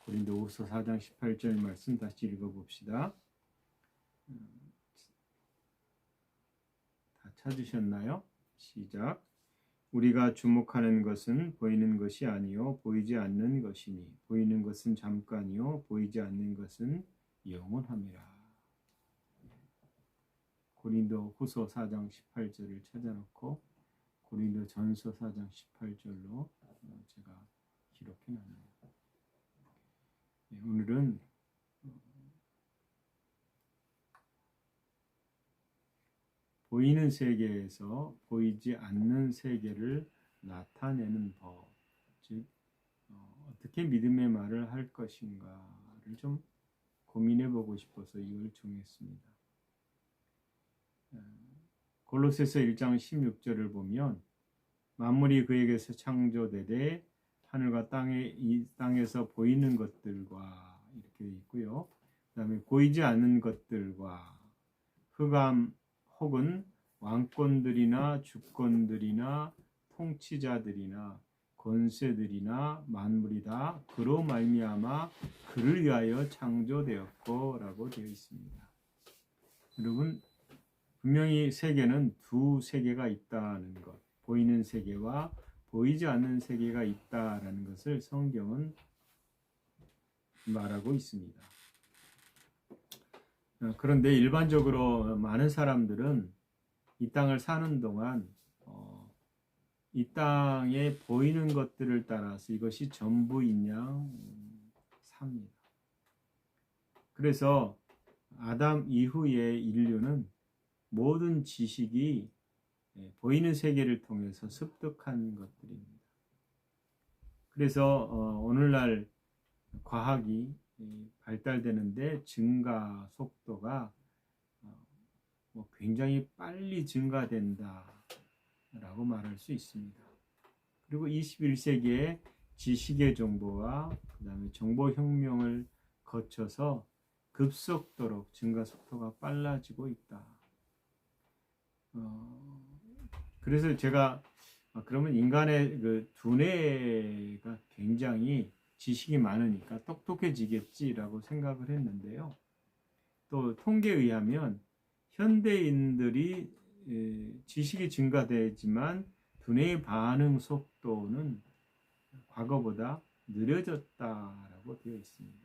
고린도후서 4장 18절 말씀 다시 읽어봅시다. 다 찾으셨나요? 시작. 우리가 주목하는 것은 보이는 것이 아니요 보이지 않는 것이니 보이는 것은 잠깐이요 보이지 않는 것은 영원함이라. 고린도후서 4장 18절을 찾아놓고 고린도전서 4장 18절로 제가 기록해놨네요. 오늘은 보이는 세계에서 보이지 않는 세계를 나타내는 법, 즉 어떻게 믿음의 말을 할 것인가를 좀 고민해보고 싶어서 이걸 정했습니다. 골로새서 1장 16절을 보면 만물이 그에게서 창조되되 하늘과 땅에서 보이는 것들과 이렇게 있고요. 그 다음에 보이지 않는 것들과 흑암 혹은 왕권들이나 주권들이나 통치자들이나 권세들이나 만물이 다 그로 말미암아 그를 위하여 창조되었고 라고 되어 있습니다. 여러분, 분명히 세계는 두 세계가 있다는 것, 보이는 세계와 보이지 않는 세계가 있다라는 것을 성경은 말하고 있습니다. 그런데 일반적으로 많은 사람들은 이 땅을 사는 동안 이 땅에 보이는 것들을 따라서 이것이 전부인 양 삽니다. 그래서 아담 이후의 인류는 모든 지식이 보이는 세계를 통해서 습득한 것들입니다. 그래서 오늘날 과학이 발달되는데 증가 속도가 굉장히 빨리 증가된다라고 말할 수 있습니다. 그리고 21세기에 지식의 정보와 그 다음에 정보혁명을 거쳐서 급속도로 증가 속도가 빨라지고 있다. 그래서 제가 그러면 인간의 그 두뇌가 굉장히 지식이 많으니까 똑똑해지겠지라고 생각을 했는데요. 또 통계에 의하면 현대인들이 지식이 증가되지만 두뇌의 반응 속도는 과거보다 느려졌다라고 되어 있습니다.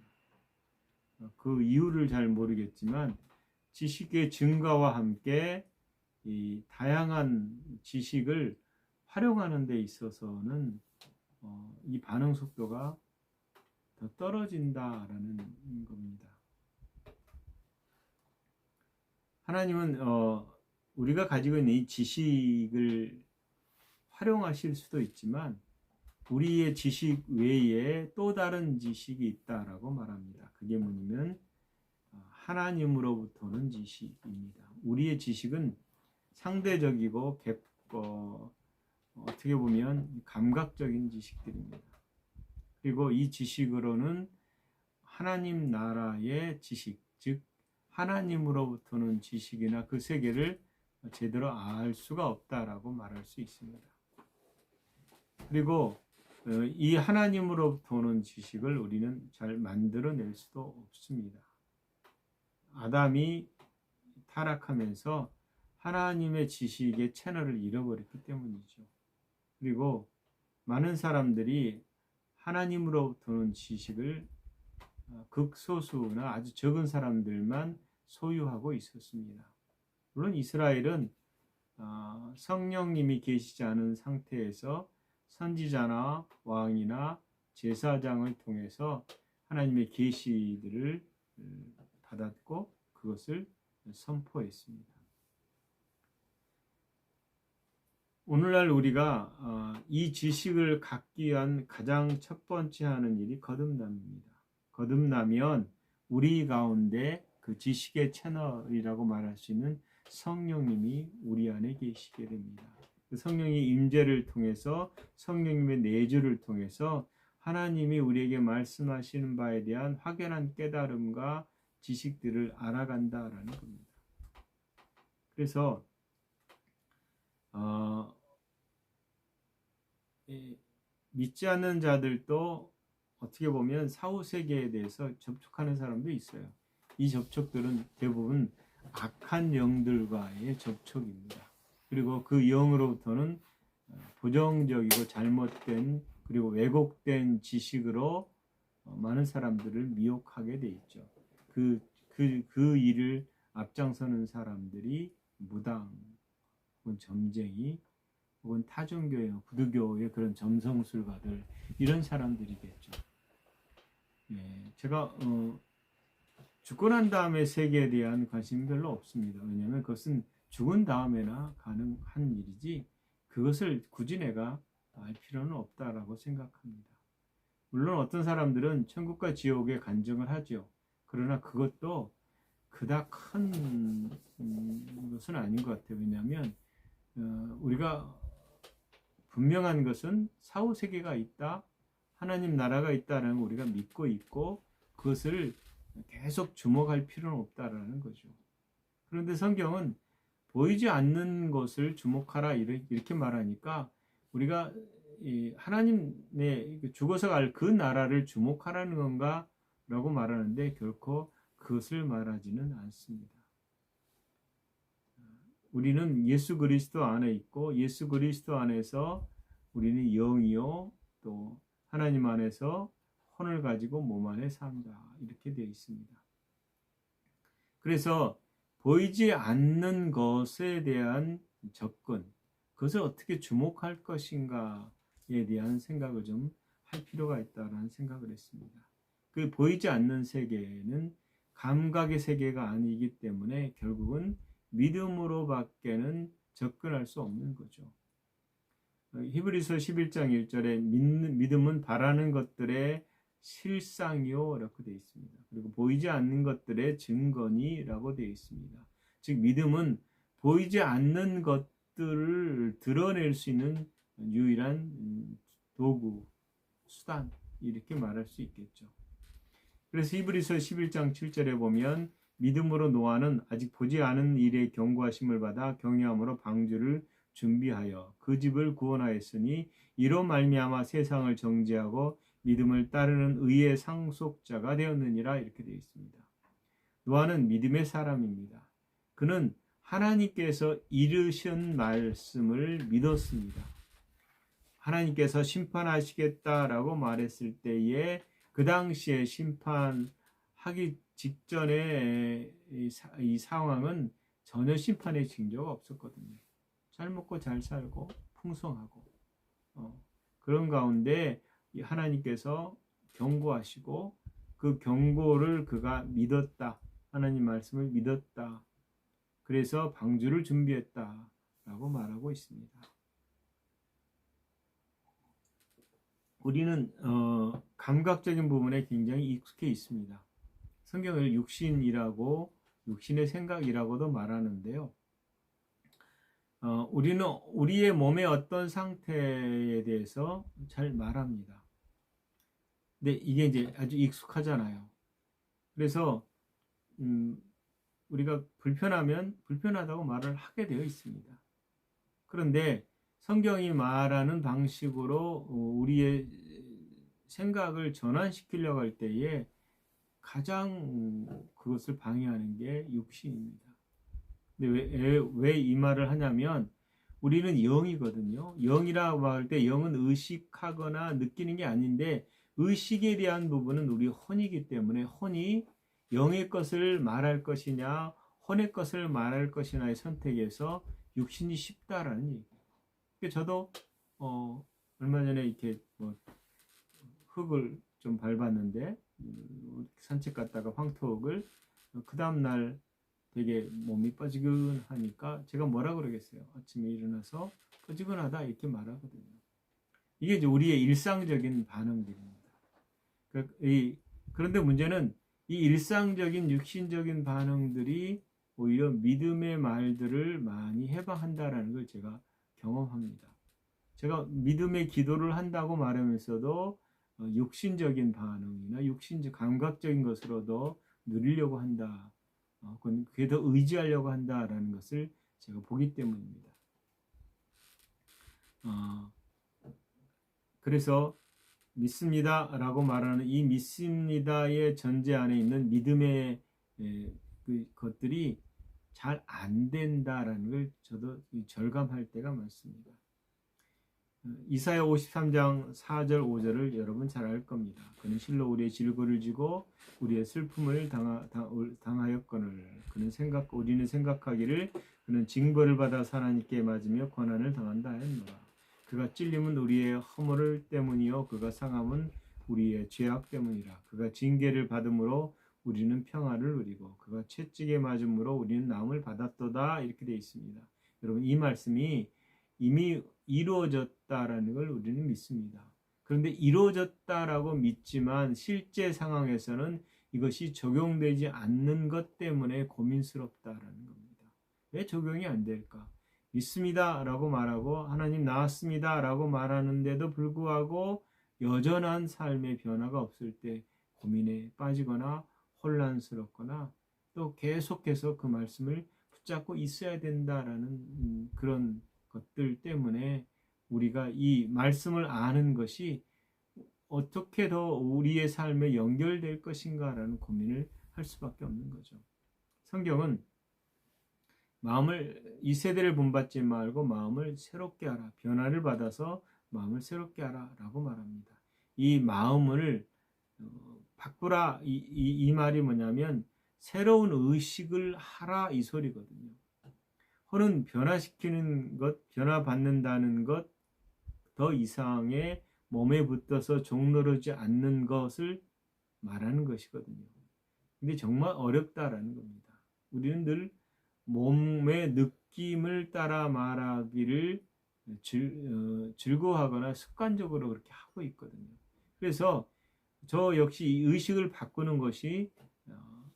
그 이유를 잘 모르겠지만 지식의 증가와 함께 이 다양한 지식을 활용하는 데 있어서는 이 반응 속도가 더 떨어진다라는 겁니다. 하나님은 우리가 가지고 있는 이 지식을 활용하실 수도 있지만 우리의 지식 외에 또 다른 지식이 있다라고 말합니다. 그게 뭐냐면 하나님으로부터 오는 지식입니다. 우리의 지식은 상대적이고 어떻게 보면 감각적인 지식들입니다. 그리고 이 지식으로는 하나님 나라의 지식, 즉 하나님으로부터는 지식이나 그 세계를 제대로 알 수가 없다라고 말할 수 있습니다. 그리고 이 하나님으로부터 오는 지식을 우리는 잘 만들어낼 수도 없습니다. 아담이 타락하면서 하나님의 지식의 채널을 잃어버렸기 때문이죠. 그리고 많은 사람들이 하나님으로부터 오는 지식을 극소수나 아주 적은 사람들만 소유하고 있었습니다. 물론 이스라엘은 성령님이 계시지 않은 상태에서 선지자나 왕이나 제사장을 통해서 하나님의 계시들을 받았고 그것을 선포했습니다. 오늘날 우리가 이 지식을 갖기 위한 가장 첫 번째 하는 일이 거듭남입니다. 거듭나면 우리 가운데 그 지식의 채널이라고 말할 수 있는 성령님이 우리 안에 계시게 됩니다. 그 성령의 임재를 통해서 성령님의 내주를 통해서 하나님이 우리에게 말씀하시는 바에 대한 확연한 깨달음과 지식들을 알아간다라는 겁니다. 그래서 믿지 않는 자들도 어떻게 보면 사후 세계에 대해서 접촉하는 사람도 있어요. 이 접촉들은 대부분 악한 영들과의 접촉입니다. 그리고 그 영으로부터는 부정적이고 잘못된 그리고 왜곡된 지식으로 많은 사람들을 미혹하게 돼 있죠. 그 일을 앞장서는 사람들이 무당, 혹은 점쟁이, 혹은 타종교회, 부두교의 그런 점성술가들 이런 사람들이겠죠. 예, 제가 죽고 난 다음에 세계에 대한 관심이 별로 없습니다. 왜냐하면 그것은 죽은 다음에나 가능한 일이지 그것을 굳이 내가 알 필요는 없다라고 생각합니다. 물론 어떤 사람들은 천국과 지옥에 간증을 하죠. 그러나 그것도 그닥 큰 것은 아닌 것 같아요. 왜냐하면 우리가 분명한 것은 사후 세계가 있다, 하나님 나라가 있다는 걸 우리가 믿고 있고 그것을 계속 주목할 필요는 없다라는 거죠. 그런데 성경은 보이지 않는 것을 주목하라 이렇게 말하니까 우리가 하나님의 죽어서 갈 그 나라를 주목하라는 건가 라고 말하는데 결코 그것을 말하지는 않습니다. 우리는 예수 그리스도 안에 있고 예수 그리스도 안에서 우리는 영이요 또 하나님 안에서 혼을 가지고 몸 안에 산다 이렇게 되어 있습니다. 그래서 보이지 않는 것에 대한 접근, 그것을 어떻게 주목할 것인가에 대한 생각을 좀 할 필요가 있다는 생각을 했습니다. 그 보이지 않는 세계는 감각의 세계가 아니기 때문에 결국은 믿음으로밖에는 접근할 수 없는 거죠. 히브리서 11장 1절에 믿음은 바라는 것들의 실상이요 라고 되어 있습니다. 그리고 보이지 않는 것들의 증거니 라고 되어 있습니다. 즉 믿음은 보이지 않는 것들을 드러낼 수 있는 유일한 도구, 수단 이렇게 말할 수 있겠죠. 그래서 히브리서 11장 7절에 보면 믿음으로 노아는 아직 보지 않은 일에 경고하심을 받아 경외함으로 방주를 준비하여 그 집을 구원하였으니 이로 말미암아 세상을 정죄하고 믿음을 따르는 의의 상속자가 되었느니라 이렇게 되어 있습니다. 노아는 믿음의 사람입니다. 그는 하나님께서 이르신 말씀을 믿었습니다. 하나님께서 심판하시겠다라고 말했을 때에 그 당시에 심판하기 직전에 이 상황은 전혀 심판의 징조가 없었거든요. 잘 먹고 잘 살고 풍성하고 그런 가운데 하나님께서 경고하시고 그 경고를 그가 믿었다. 하나님 말씀을 믿었다. 그래서 방주를 준비했다라고 말하고 있습니다. 우리는 감각적인 부분에 굉장히 익숙해 있습니다. 성경을 육신이라고 육신의 생각이라고도 말하는데요. 우리는 우리의 몸의 어떤 상태에 대해서 잘 말합니다. 근데 이게 이제 아주 익숙하잖아요. 그래서 우리가 불편하면 불편하다고 말을 하게 되어 있습니다. 그런데 성경이 말하는 방식으로 우리의 생각을 전환시키려고 할 때에 가장 그것을 방해하는 게 육신입니다. 근데 왜 이 말을 하냐면 우리는 영이거든요. 영이라고 할 때 영은 의식하거나 느끼는 게 아닌데 의식에 대한 부분은 우리 혼이기 때문에 혼이 영의 것을 말할 것이냐 혼의 것을 말할 것이냐의 선택에서 육신이 쉽다라는 얘기예요. 저도 얼마 전에 이렇게 흙을 좀 밟았는데 산책 갔다가 황토흙을 그 다음날 되게 몸이 뻐지근하니까 제가 뭐라 그러겠어요. 아침에 일어나서 뻐지근하다 이렇게 말하거든요. 이게 이제 우리의 일상적인 반응들입니다. 그런데 문제는 이 일상적인 육신적인 반응들이 오히려 믿음의 말들을 많이 해방한다라는 걸 제가 경험합니다. 제가 믿음의 기도를 한다고 말하면서도 육신적인 반응이나 육신적 감각적인 것으로도 누리려고 한다. 그게 더 의지하려고 한다라는 것을 제가 보기 때문입니다. 그래서 믿습니다 라고 말하는 이 믿습니다의 전제 안에 있는 믿음의 것들이 잘 안 된다라는 걸 저도 절감할 때가 많습니다. 이사야 53장 4절 5절을 여러분 잘 알 겁니다. 그는 실로 우리의 질고를 지고 우리의 슬픔을 당하였거늘 우리는 생각하기를 그는 징벌을 받아 하나님께 맞으며 고난을 당한다 하였노라. 그가 찔림은 우리의 허물 때문이요 그가 상함은 우리의 죄악 때문이라. 그가 징계를 받음으로 우리는 평화를 누리고 그가 채찍에 맞음으로 우리는 나음을 받았도다. 이렇게 되어 있습니다. 여러분 이 말씀이 이미 이루어졌다라는 걸 우리는 믿습니다. 그런데 이루어졌다라고 믿지만 실제 상황에서는 이것이 적용되지 않는 것 때문에 고민스럽다라는 겁니다. 왜 적용이 안 될까? 믿습니다 라고 말하고 하나님 나왔습니다 라고 말하는데도 불구하고 여전한 삶의 변화가 없을 때 고민에 빠지거나 혼란스럽거나 또 계속해서 그 말씀을 붙잡고 있어야 된다라는 그런 것들 때문에 우리가 이 말씀을 아는 것이 어떻게 더 우리의 삶에 연결될 것인가라는 고민을 할 수밖에 없는 거죠. 성경은 마음을 이 세대를 본받지 말고 마음을 새롭게 하라. 변화를 받아서 마음을 새롭게 하라 라고 말합니다. 이 마음을 바꾸라 이 말이 뭐냐면 새로운 의식을 하라 이 소리거든요. 혼은 변화시키는 것, 변화받는다는 것, 더 이상의 몸에 붙어서 종노르지 않는 것을 말하는 것이거든요. 근데 정말 어렵다라는 겁니다. 우리는 늘 몸의 느낌을 따라 말하기를 즐거워하거나 습관적으로 그렇게 하고 있거든요. 그래서 저 역시 이 의식을 바꾸는 것이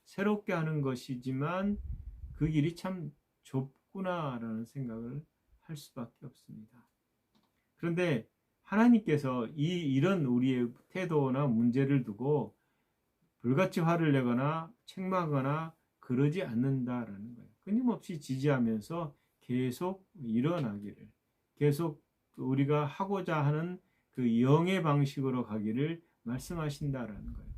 새롭게 하는 것이지만 그 길이 참 좁구나라는 생각을 할 수밖에 없습니다. 그런데 하나님께서 이런 우리의 태도나 문제를 두고 불같이 화를 내거나 책망하거나 그러지 않는다라는 거예요. 끊임없이 지지하면서 계속 일어나기를, 계속 우리가 하고자 하는 그 영의 방식으로 가기를 말씀하신다라는 거예요.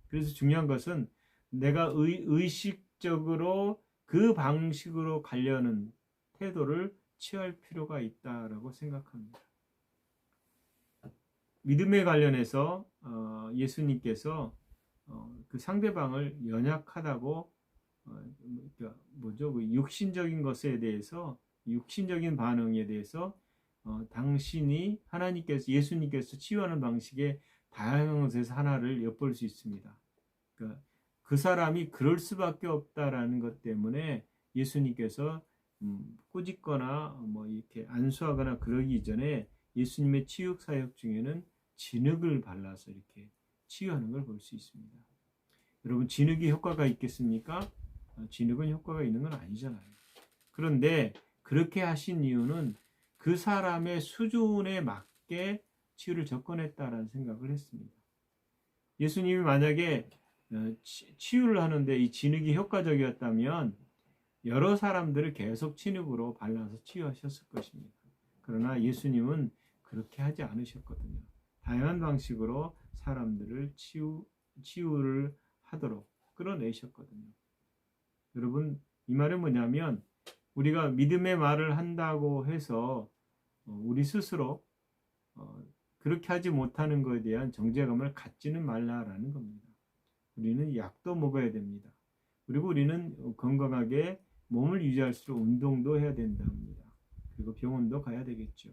그래서 중요한 것은 내가 의식적으로 그 방식으로 가려는 태도를 취할 필요가 있다라고 생각합니다. 믿음에 관련해서 예수님께서 그 상대방을 연약하다고 그 육신적인 것에 대해서 육신적인 반응에 대해서 당신이 하나님께서 예수님께서 치유하는 방식의 다양한 것에서 하나를 엿볼 수 있습니다. 그러니까 그 사람이 그럴 수밖에 없다라는 것 때문에 예수님께서 꾸짖거나 이렇게 안수하거나 그러기 전에 예수님의 치유 사역 중에는 진흙을 발라서 이렇게 치유하는 걸 볼 수 있습니다. 여러분 진흙이 효과가 있겠습니까? 진흙은 효과가 있는 건 아니잖아요. 그런데 그렇게 하신 이유는 그 사람의 수준에 맞게 치유를 접근했다라는 생각을 했습니다. 예수님이 만약에 치유를 하는데 이 진흙이 효과적이었다면 여러 사람들을 계속 진흙으로 발라서 치유하셨을 것입니다. 그러나 예수님은 그렇게 하지 않으셨거든요. 다양한 방식으로 사람들을 치유를 하도록 끌어내셨거든요. 여러분 이 말은 뭐냐면 우리가 믿음의 말을 한다고 해서 우리 스스로 그렇게 하지 못하는 것에 대한 정죄감을 갖지는 말라라는 겁니다. 우리는 약도 먹어야 됩니다. 그리고 우리는 건강하게 몸을 유지할 수 있도록 운동도 해야 된답니다. 그리고 병원도 가야 되겠죠.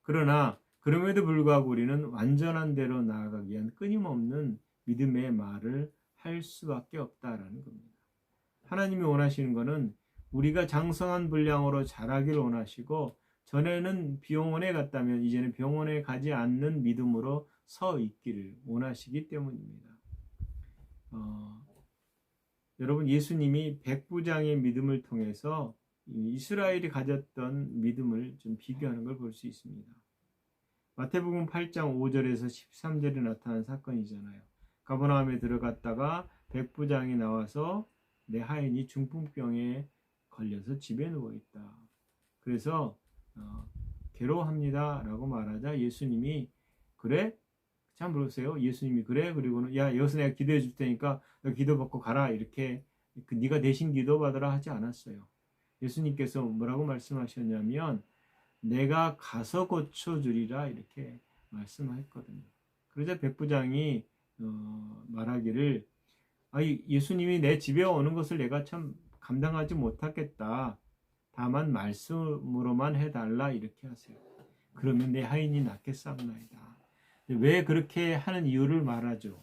그러나 그럼에도 불구하고 우리는 완전한 대로 나아가기 위한 끊임없는 믿음의 말을 할 수밖에 없다라는 겁니다. 하나님이 원하시는 것은 우리가 장성한 분량으로 자라기를 원하시고 전에는 병원에 갔다면 이제는 병원에 가지 않는 믿음으로 서 있기를 원하시기 때문입니다. 여러분 예수님이 백부장의 믿음을 통해서 이스라엘이 가졌던 믿음을 좀 비교하는 걸 볼 수 있습니다. 마태복음 8장 5절에서 13절에 나타난 사건이잖아요. 가버나움에 들어갔다가 백부장이 나와서 내 하인이 중풍병에 걸려서 집에 누워있다. 그래서 괴로워합니다 라고 말하자 예수님이 그래? 참 물었어요. 예수님이 그래? 그리고는 야, 여기서 내가 기도해 줄 테니까 너 기도 받고 가라. 이렇게 네가 대신 기도 받으라 하지 않았어요. 예수님께서 뭐라고 말씀하셨냐면 내가 가서 고쳐주리라 이렇게 말씀했거든요. 그러자 백부장이 말하기를 예수님이 내 집에 오는 것을 내가 참 감당하지 못하겠다. 다만 말씀으로만 해달라 이렇게 하세요. 그러면 내 하인이 낫겠사옵나이다. 왜 그렇게 하는 이유를 말하죠.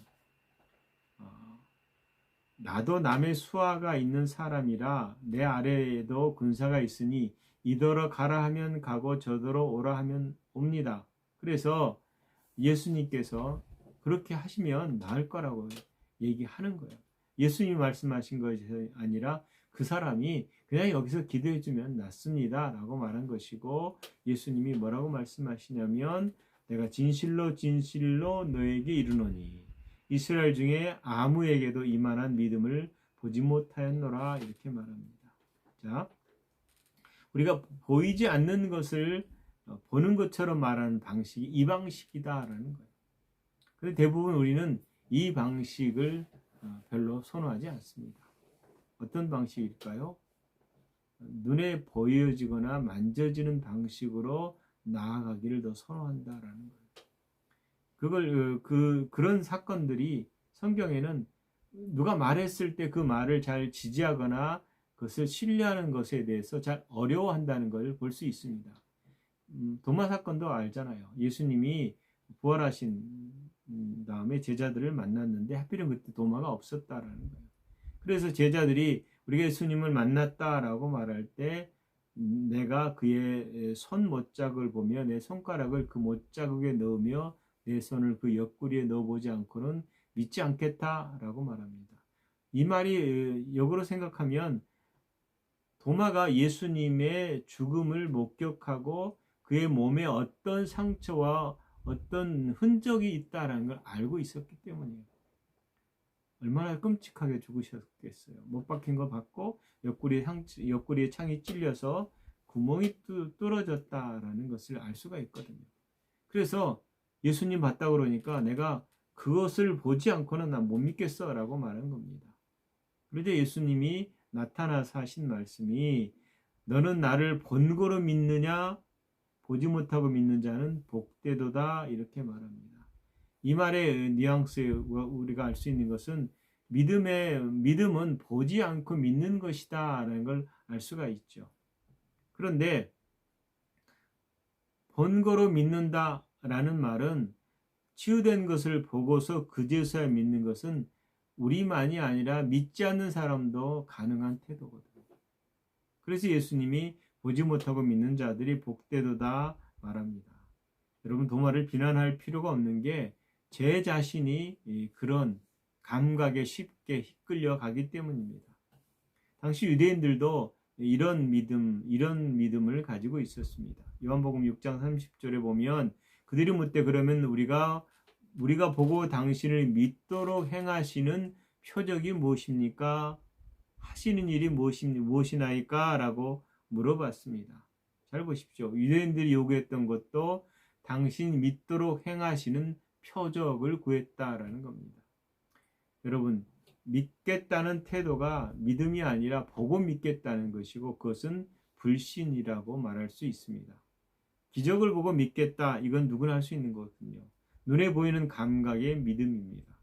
나도 남의 수하가 있는 사람이라 내 아래에도 군사가 있으니 이더러 가라 하면 가고 저더러 오라 하면 옵니다. 그래서 예수님께서 그렇게 하시면 나을 거라고 얘기하는 거예요. 예수님이 말씀하신 것이 아니라 그 사람이 그냥 여기서 기도해 주면 낫습니다 라고 말한 것이고, 예수님이 뭐라고 말씀하시냐면 내가 진실로 진실로 너에게 이르노니 이스라엘 중에 아무에게도 이만한 믿음을 보지 못하였노라 이렇게 말합니다. 자, 우리가 보이지 않는 것을 보는 것처럼 말하는 방식이 이 방식이다라는 거예요. 그런데 대부분 우리는 이 방식을 별로 선호하지 않습니다. 어떤 방식일까요? 눈에 보여지거나 만져지는 방식으로 나아가기를 더 선호한다라는 거예요. 그런 사건들이 성경에는 누가 말했을 때 그 말을 잘 지지하거나 그것을 신뢰하는 것에 대해서 잘 어려워한다는 걸 볼 수 있습니다. 도마 사건도 알잖아요. 예수님이 부활하신 다음에 제자들을 만났는데 하필은 그때 도마가 없었다라는 거예요. 그래서 제자들이 우리가 예수님을 만났다라고 말할 때 내가 그의 손 못자국을 보며 내 손가락을 그 못자국에 넣으며 내 손을 그 옆구리에 넣어보지 않고는 믿지 않겠다라고 말합니다. 이 말이 역으로 생각하면 도마가 예수님의 죽음을 목격하고 그의 몸에 어떤 상처와 어떤 흔적이 있다라는 걸 알고 있었기 때문이에요. 얼마나 끔찍하게 죽으셨겠어요. 못 박힌 거 받고 옆구리에 창이 찔려서 구멍이 뚫어졌다라는 것을 알 수가 있거든요. 그래서 예수님 봤다고 그러니까 내가 그것을 보지 않고는 난 못 믿겠어 라고 말한 겁니다. 그런데 예수님이 나타나서 하신 말씀이 너는 나를 본고로 믿느냐 보지 못하고 믿는 자는 복되도다 이렇게 말합니다. 이 말의 뉘앙스에 우리가 알 수 있는 것은 믿음은 보지 않고 믿는 것이다 라는 걸 알 수가 있죠. 그런데 본거로 믿는다 라는 말은 치유된 것을 보고서 그제서야 믿는 것은 우리만이 아니라 믿지 않는 사람도 가능한 태도거든요. 그래서 예수님이 보지 못하고 믿는 자들이 복되도다 말합니다. 여러분, 도마를 비난할 필요가 없는 게 제 자신이 그런 감각에 쉽게 이끌려 가기 때문입니다. 당시 유대인들도 이런 믿음을 가지고 있었습니다. 요한복음 6장 30절에 보면 그들이 묻되 그러면 우리가 보고 당신을 믿도록 행하시는 표적이 무엇입니까? 하시는 일이 무엇이나이까? 라고 물어봤습니다. 잘 보십시오. 유대인들이 요구했던 것도 당신 믿도록 행하시는 표적을 구했다라는 겁니다. 여러분, 믿겠다는 태도가 믿음이 아니라 보고 믿겠다는 것이고 그것은 불신이라고 말할 수 있습니다. 기적을 보고 믿겠다, 이건 누구나 할 수 있는 거거든요. 눈에 보이는 감각의 믿음입니다.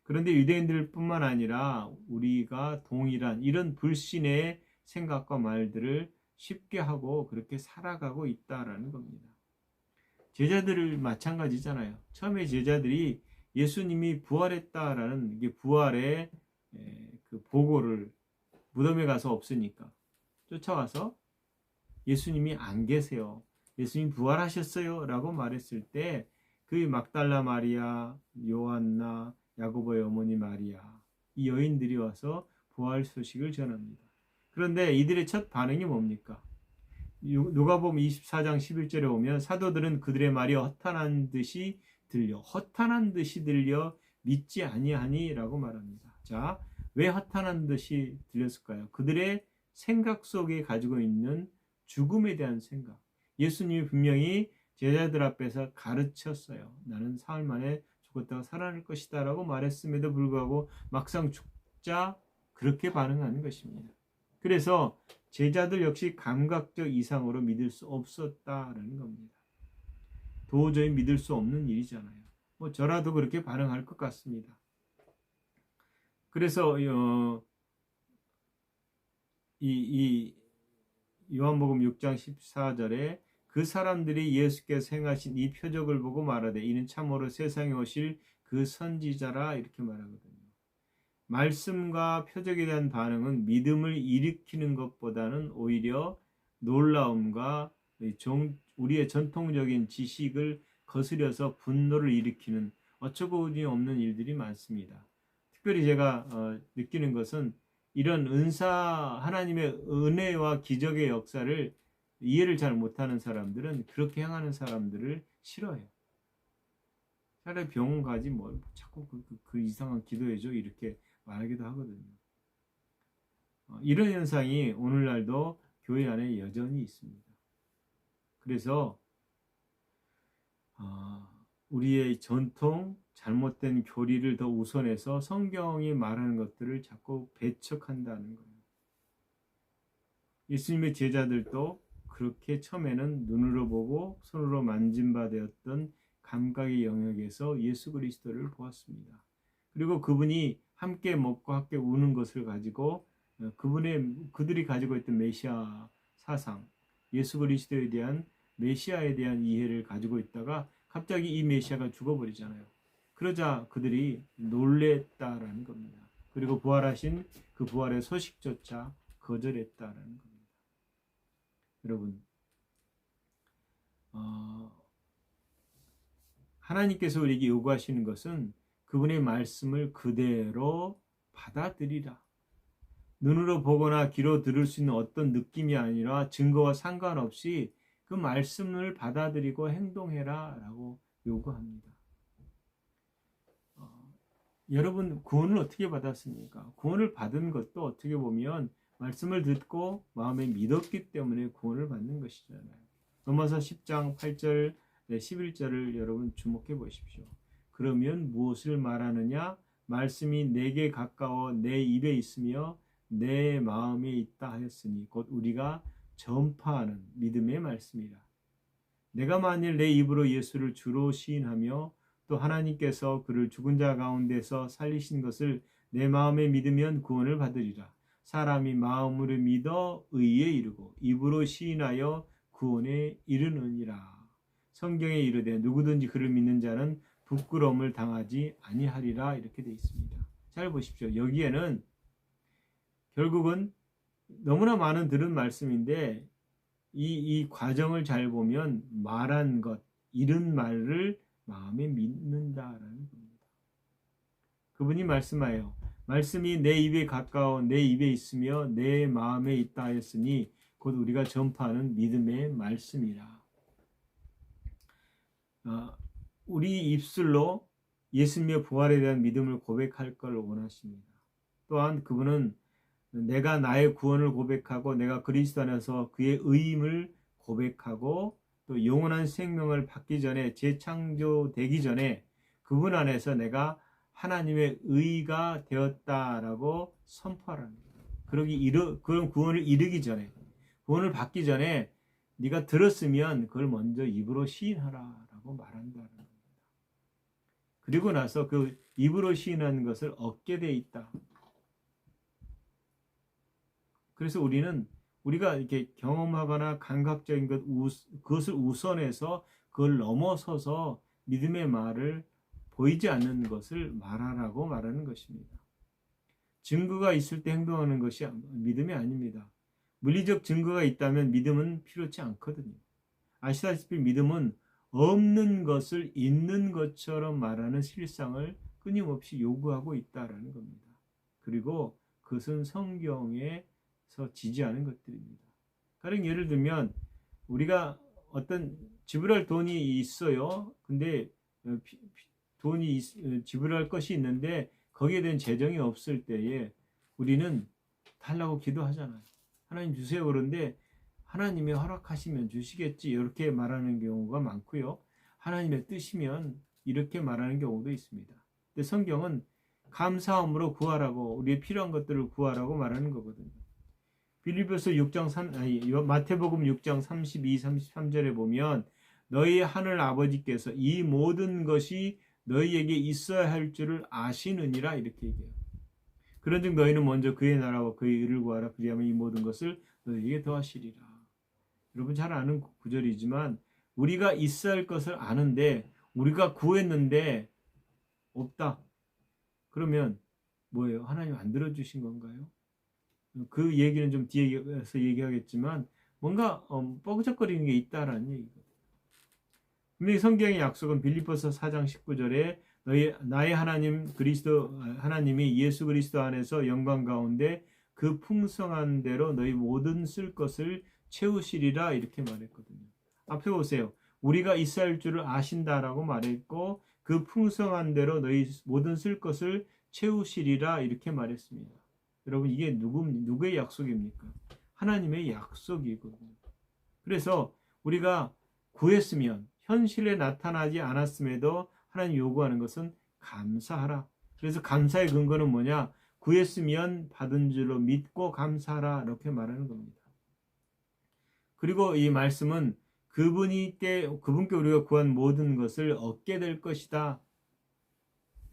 그런데 유대인들뿐만 아니라 우리가 동일한 이런 불신의 생각과 말들을 쉽게 하고 그렇게 살아가고 있다라는 겁니다. 제자들을 마찬가지잖아요. 처음에 제자들이 예수님이 부활했다라는 게 부활의 그 보고를 무덤에 가서 없으니까 쫓아와서 예수님이 안 계세요. 예수님 부활하셨어요 라고 말했을 때 그 막달라 마리아, 요한나, 야고보의 어머니 마리아, 이 여인들이 와서 부활 소식을 전합니다. 그런데 이들의 첫 반응이 뭡니까? 누가복음 24장 11절에 보면 사도들은 그들의 말이 허탄한 듯이 들려 믿지 아니하니 라고 말합니다. 자, 왜 허탄한 듯이 들렸을까요? 그들의 생각 속에 가지고 있는 죽음에 대한 생각. 예수님이 분명히 제자들 앞에서 가르쳤어요. 나는 사흘 만에 죽었다가 살아날 것이다 라고 말했음에도 불구하고 막상 죽자 그렇게 반응하는 것입니다. 그래서 제자들 역시 감각적 이상으로 믿을 수 없었다라는 겁니다. 도저히 믿을 수 없는 일이잖아요. 뭐 저라도 그렇게 반응할 것 같습니다. 그래서 이 요한복음 6장 14절에 그 사람들이 예수께서 행하신 이 표적을 보고 말하되 이는 참으로 세상에 오실 그 선지자라 이렇게 말하거든요. 말씀과 표적에 대한 반응은 믿음을 일으키는 것보다는 오히려 놀라움과 우리의 전통적인 지식을 거스려서 분노를 일으키는 어처구니 없는 일들이 많습니다. 특별히 제가 느끼는 것은 이런 하나님의 은혜와 기적의 역사를 이해를 잘 못하는 사람들은 그렇게 행하는 사람들을 싫어해요. 차라리 병원 가지 뭘 자꾸 그 이상한 기도해줘 이렇게 말하기도 하거든요. 이런 현상이 오늘날도 교회 안에 여전히 있습니다. 그래서 우리의 전통, 잘못된 교리를 더 우선해서 성경이 말하는 것들을 자꾸 배척한다는 거예요. 예수님의 제자들도 그렇게 처음에는 눈으로 보고 손으로 만진 바 되었던 감각의 영역에서 예수 그리스도를 보았습니다. 그리고 그분이 함께 먹고 함께 우는 것을 가지고 그들이 가지고 있던 메시아 사상, 예수 그리스도에 대한 메시아에 대한 이해를 가지고 있다가 갑자기 이 메시아가 죽어버리잖아요. 그러자 그들이 놀랬다라는 겁니다. 그리고 부활하신 그 부활의 소식조차 거절했다라는 겁니다. 여러분, 하나님께서 우리에게 요구하시는 것은 그분의 말씀을 그대로 받아들이라. 눈으로 보거나 귀로 들을 수 있는 어떤 느낌이 아니라 증거와 상관없이 그 말씀을 받아들이고 행동해라 라고 요구합니다. 여러분 구원을 어떻게 받았습니까? 구원을 받은 것도 어떻게 보면 말씀을 듣고 마음에 믿었기 때문에 구원을 받는 것이잖아요. 로마서 10장 8절 11절을 여러분 주목해 보십시오. 그러면 무엇을 말하느냐? 말씀이 내게 가까워 내 입에 있으며 내 마음에 있다 하였으니 곧 우리가 전파하는 믿음의 말씀이라. 내가 만일 내 입으로 예수를 주로 시인하며 또 하나님께서 그를 죽은 자 가운데서 살리신 것을 내 마음에 믿으면 구원을 받으리라. 사람이 마음으로 믿어 의에 이르고 입으로 시인하여 구원에 이르느니라. 성경에 이르되 누구든지 그를 믿는 자는 부끄러움을 당하지 아니하리라 이렇게 되어 있습니다. 잘 보십시오. 여기에는 결국은 너무나 많은 들은 말씀인데 이 과정을 잘 보면 말한 것, 이른 말을 마음에 믿는다라는 겁니다. 그분이 말씀하여 말씀이 내 입에 가까워 내 입에 있으며 내 마음에 있다 하였으니 곧 우리가 전파하는 믿음의 말씀이라. 우리 입술로 예수님의 부활에 대한 믿음을 고백할 걸 원하십니다. 또한 그분은 내가 나의 구원을 고백하고 내가 그리스도 안에서 그의 의임을 고백하고 또 영원한 생명을 받기 전에 재창조되기 전에 그분 안에서 내가 하나님의 의가 되었다라고 선포하라는 거예요. 그런 구원을 이루기 전에, 구원을 받기 전에 네가 들었으면 그걸 먼저 입으로 시인하라라고 말한다는 겁니다. 그리고 나서 그 입으로 시인하는 것을 얻게 돼 있다. 그래서 우리가 이렇게 경험하거나 감각적인 그것을 우선해서 그걸 넘어서서 믿음의 말을 보이지 않는 것을 말하라고 말하는 것입니다. 증거가 있을 때 행동하는 것이 믿음이 아닙니다. 물리적 증거가 있다면 믿음은 필요치 않거든요. 아시다시피 믿음은 없는 것을 있는 것처럼 말하는 실상을 끊임없이 요구하고 있다라는 겁니다. 그리고 그것은 성경에서 지지하는 것들입니다. 가령 예를 들면 우리가 어떤 지불할 돈이 있어요. 근데 돈이 지불할 것이 있는데 거기에 대한 재정이 없을 때에 우리는 달라고 기도하잖아요. 하나님 주세요. 그런데 하나님이 허락하시면 주시겠지 이렇게 말하는 경우가 많고요. 하나님의 뜻이면 이렇게 말하는 경우도 있습니다. 근데 성경은 감사함으로 구하라고, 우리의 필요한 것들을 구하라고 말하는 거거든요. 빌립보서 6장 3, 마태복음 6장 32, 33절에 보면 너희 하늘 아버지께서 이 모든 것이 너희에게 있어야 할 줄을 아시느니라 이렇게 얘기해요. 그런즉 너희는 먼저 그의 나라와 그의 의를 구하라. 그리하면 이 모든 것을 너희에게 더하시리라. 여러분 잘 아는 구절이지만 우리가 있어야 할 것을 아는데 우리가 구했는데 없다. 그러면 뭐예요? 하나님 안 들어주신 건가요? 그 얘기는 좀 뒤에서 얘기하겠지만 뭔가 뻐그적거리는 게 있다라는 얘기거든요. 분명히 성경의 약속은 빌립보서 4장 19절에 나의 하나님 그리스도 하나님이 예수 그리스도 안에서 영광 가운데 그 풍성한 대로 너희 모든 쓸 것을 채우시리라 이렇게 말했거든요. 앞에 보세요. 우리가 있어야 할 줄을 아신다라고 말했고 그 풍성한 대로 너희 모든 쓸 것을 채우시리라 이렇게 말했습니다. 여러분 이게 누구의 약속입니까? 하나님의 약속이거든요. 그래서 우리가 구했으면 현실에 나타나지 않았음에도 하나님 요구하는 것은 감사하라. 그래서 감사의 근거는 뭐냐? 구했으면 받은 줄로 믿고 감사하라 이렇게 말하는 겁니다. 그리고 이 말씀은 그분께 우리가 구한 모든 것을 얻게 될 것이다.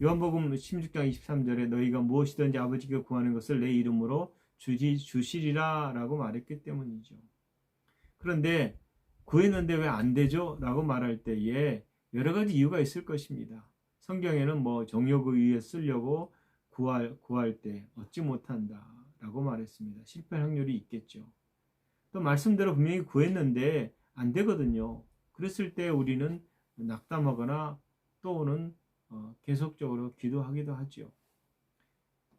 요한복음 16장 23절에 너희가 무엇이든지 아버지께 구하는 것을 내 이름으로 주시리라 라고 말했기 때문이죠. 그런데 구했는데 왜 안 되죠? 라고 말할 때에 여러 가지 이유가 있을 것입니다. 성경에는 정욕에 의해 쓰려고 구할 때 얻지 못한다 라고 말했습니다. 실패할 확률이 있겠죠. 또 말씀대로 분명히 구했는데 안 되거든요. 그랬을 때 우리는 낙담하거나 또는 계속적으로 기도하기도 하죠.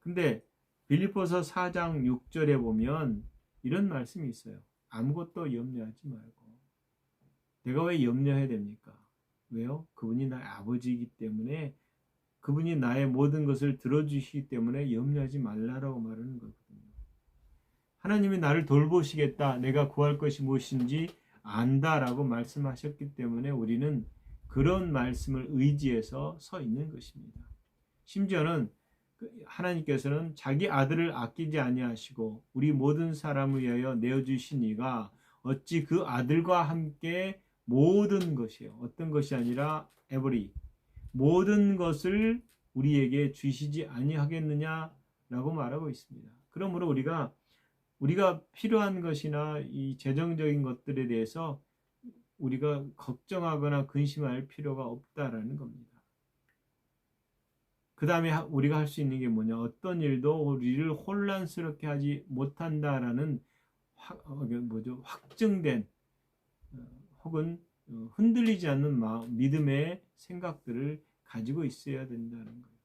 근데 빌립보서 4장 6절에 보면 이런 말씀이 있어요. 아무것도 염려하지 말고. 내가 왜 염려해야 됩니까? 왜요? 그분이 나의 아버지이기 때문에 그분이 나의 모든 것을 들어주시기 때문에 염려하지 말라라고 말하는 거거든요. 하나님이 나를 돌보시겠다. 내가 구할 것이 무엇인지 안다라고 말씀하셨기 때문에 우리는 그런 말씀을 의지해서 서 있는 것입니다. 심지어는 하나님께서는 자기 아들을 아끼지 아니하시고 우리 모든 사람을 위하여 내어주신 이가 어찌 그 아들과 함께 모든 것이요. 어떤 것이 아니라 every 모든 것을 우리에게 주시지 아니하겠느냐라고 말하고 있습니다. 그러므로 우리가 필요한 것이나 이 재정적인 것들에 대해서 우리가 걱정하거나 근심할 필요가 없다라는 겁니다. 그 다음에 우리가 할 수 있는 게 뭐냐? 어떤 일도 우리를 혼란스럽게 하지 못한다라는 확증된 혹은 흔들리지 않는 믿음의 생각들을 가지고 있어야 된다는 거예요.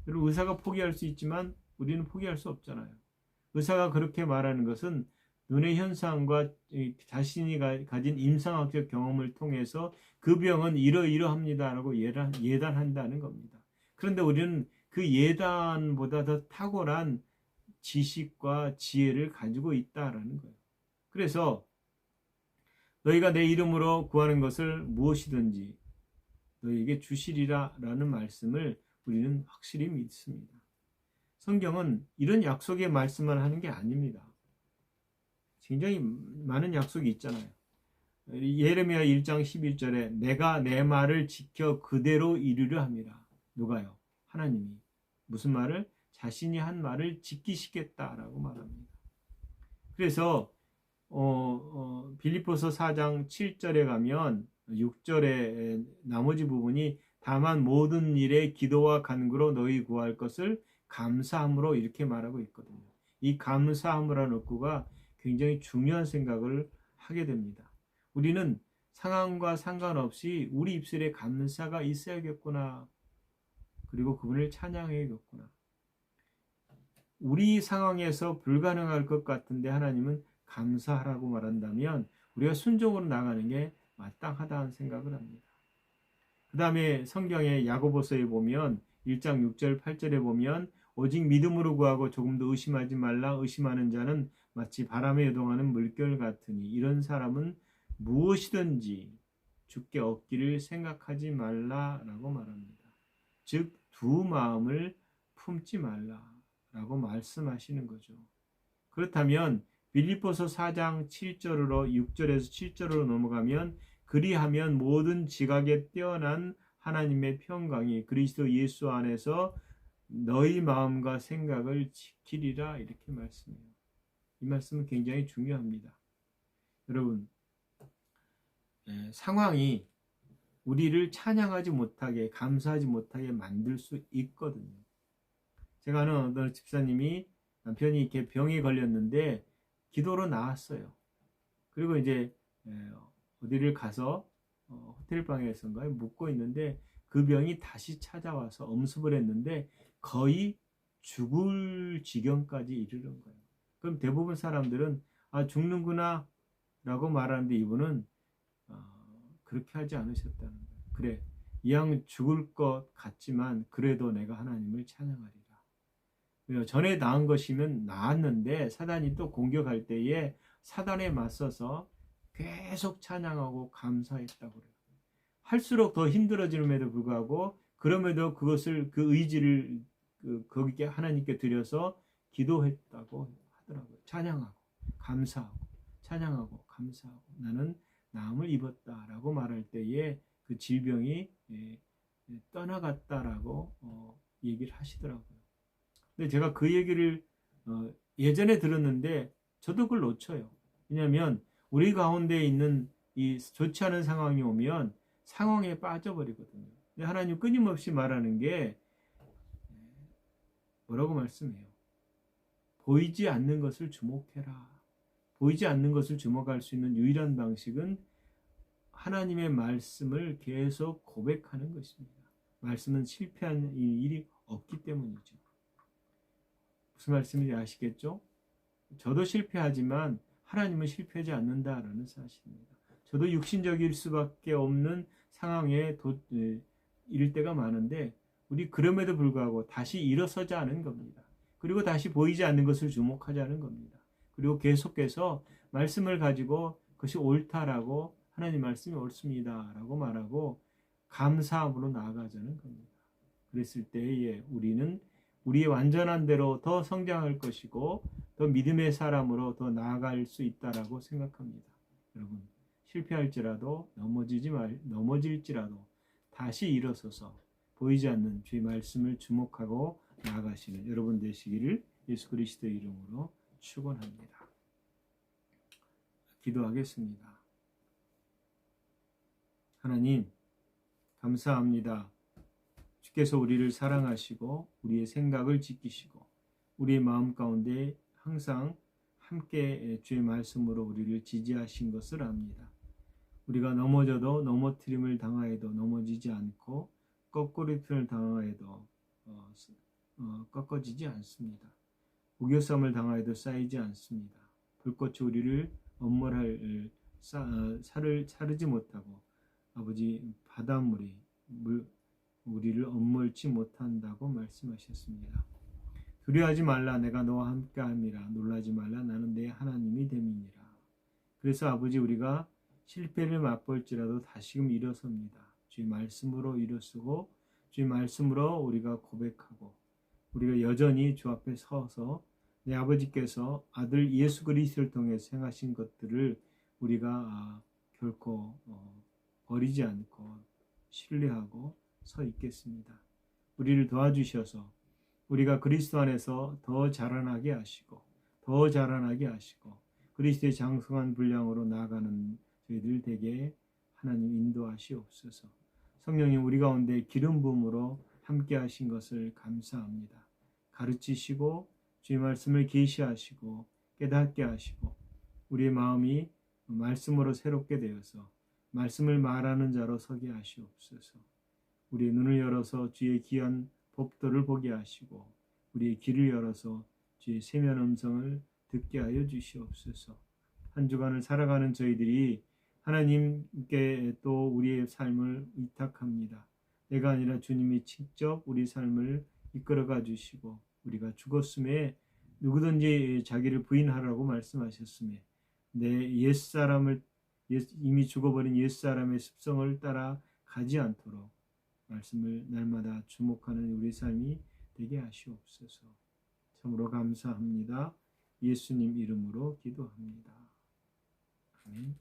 여러분 의사가 포기할 수 있지만 우리는 포기할 수 없잖아요. 의사가 그렇게 말하는 것은 눈의 현상과 자신이 가진 임상학적 경험을 통해서 그 병은 이러이러합니다라고 예단한다는 겁니다. 그런데 우리는 그 예단보다 더 탁월한 지식과 지혜를 가지고 있다라는 거예요. 그래서 너희가 내 이름으로 구하는 것을 무엇이든지 너희에게 주시리라 라는 말씀을 우리는 확실히 믿습니다. 성경은 이런 약속의 말씀만 하는 게 아닙니다. 굉장히 많은 약속이 있잖아요. 예레미야 1장 11절에 내가 내 말을 지켜 그대로 이루려 합니다. 누가요? 하나님이. 무슨 말을? 자신이 한 말을 지키시겠다라고 말합니다. 그래서 빌립보서 4장 7절에 가면 6절의 나머지 부분이 다만 모든 일에 기도와 간구로 너희 구할 것을 감사함으로 이렇게 말하고 있거든요. 이 감사함이라는 어구가 굉장히 중요한 생각을 하게 됩니다. 우리는 상황과 상관없이 우리 입술에 감사가 있어야겠구나. 그리고 그분을 찬양해야겠구나. 우리 상황에서 불가능할 것 같은데 하나님은 감사하라고 말한다면 우리가 순종으로 나가는 게 마땅하다는 생각을 합니다. 그 다음에 성경의 야고보서에 보면 1장 6절 8절에 보면 오직 믿음으로 구하고 조금도 의심하지 말라. 의심하는 자는 마치 바람에 요동하는 물결 같으니 이런 사람은 무엇이든지 주께 얻기를 생각하지 말라라고 말합니다. 즉 두 마음을 품지 말라라고 말씀하시는 거죠. 그렇다면 빌립보서 4장 7절로 6절에서 7절로 넘어가면 그리하면 모든 지각에 뛰어난 하나님의 평강이 그리스도 예수 안에서 너희 마음과 생각을 지키리라 이렇게 말씀해요. 이 말씀은 굉장히 중요합니다. 여러분, 상황이 우리를 찬양하지 못하게 감사하지 못하게 만들 수 있거든요. 제가 아는 어떤 집사님이 남편이 이렇게 병에 걸렸는데 기도로 나았어요. 그리고 이제 어디를 가서 호텔방에서인가요? 묵고 있는데 그 병이 다시 찾아와서 엄습을 했는데 거의 죽을 지경까지 이르는 거예요. 그럼 대부분 사람들은 아 죽는구나 라고 말하는데 이분은 그렇게 하지 않으셨다는 거예요. 그래, 이왕 죽을 것 같지만 그래도 내가 하나님을 찬양하리라. 전에 나은 것이면 나았는데 사단이 또 공격할 때에 사단에 맞서서 계속 찬양하고 감사했다고 그래요. 할수록 더 힘들어짐에도 불구하고 그럼에도 그것을 그 의지를 거기에 하나님께 드려서 기도했다고 하더라고요. 찬양하고 감사하고 찬양하고 감사하고 나는 나음을 입었다라고 말할 때에 그 질병이 떠나갔다라고 얘기를 하시더라고요. 근데 제가 그 얘기를 예전에 들었는데 저도 그걸 놓쳐요. 왜냐하면 우리 가운데 있는 이 좋지 않은 상황이 오면 상황에 빠져버리거든요. 근데 하나님 끊임없이 말하는 게 뭐라고 말씀해요? 보이지 않는 것을 주목해라. 보이지 않는 것을 주목할 수 있는 유일한 방식은 하나님의 말씀을 계속 고백하는 것입니다. 말씀은 실패한 일이 없기 때문이죠. 무슨 말씀인지 아시겠죠? 저도 실패하지만 하나님은 실패하지 않는다라는 사실입니다. 저도 육신적일 수밖에 없는 상황에 이를 때가 많은데 우리 그럼에도 불구하고 다시 일어서자는 겁니다. 그리고 다시 보이지 않는 것을 주목하자는 겁니다. 그리고 계속해서 말씀을 가지고 그것이 옳다라고 하나님 말씀이 옳습니다 라고 말하고 감사함으로 나아가자는 겁니다. 그랬을 때에 우리는 우리의 완전한 대로 더 성장할 것이고 더 믿음의 사람으로 더 나아갈 수 있다라고 생각합니다. 여러분, 실패할지라도 넘어질지라도 다시 일어서서 보이지 않는 주의 말씀을 주목하고 나아가시는 여러분 되시기를 예수 그리스도의 이름으로 축원합니다. 기도하겠습니다. 하나님, 감사합니다. 주께서 우리를 사랑하시고 우리의 생각을 지키시고 우리의 마음 가운데 항상 함께 주의 말씀으로 우리를 지지하신 것을 압니다. 우리가 넘어져도 넘어뜨림을 당하여도 넘어지지 않고 거꾸리편을 당하여도 꺾어지지 않습니다. 우겨쌈을 당하여도 쌓이지 않습니다. 불꽃이 우리를 엄몰할 살을 차르지 못하고 아버지 바닷물이 우리를 엄몰지 못한다고 말씀하셨습니다. 두려워하지 말라 내가 너와 함께함이라 놀라지 말라 나는 내 하나님이 됨이니라. 그래서 아버지 우리가 실패를 맛볼지라도 다시금 일어섭니다. 주의 말씀으로 일어서고 주의 말씀으로 우리가 고백하고 우리가 여전히 주 앞에 서서 내 아버지께서 아들 예수 그리스도를 통해서 행하신 것들을 우리가 결코 버리지 않고 신뢰하고 서 있겠습니다. 우리를 도와주셔서 우리가 그리스도 안에서 더 자라나게 하시고 그리스도의 장성한 분량으로 나아가는 저희들 되게 하나님 인도하시옵소서. 성령님 우리 가운데 기름 부음으로 함께 하신 것을 감사합니다. 가르치시고 주의 말씀을 계시하시고 깨닫게 하시고 우리의 마음이 말씀으로 새롭게 되어서 말씀을 말하는 자로 서게 하시옵소서. 우리의 눈을 열어서 주의 귀한 법도를 보게 하시고 우리의 귀를 열어서 주의 세면 음성을 듣게 하여 주시옵소서. 한 주간을 살아가는 저희들이 하나님께 또 우리의 삶을 위탁합니다. 내가 아니라 주님이 직접 우리 삶을 이끌어가 주시고 우리가 죽었음에 누구든지 자기를 부인하라고 말씀하셨음에 내 옛사람을 이미 죽어버린 옛사람의 습성을 따라 가지 않도록 말씀을 날마다 주목하는 우리 삶이 되게 하시옵소서. 참으로 감사합니다. 예수님 이름으로 기도합니다. 아멘.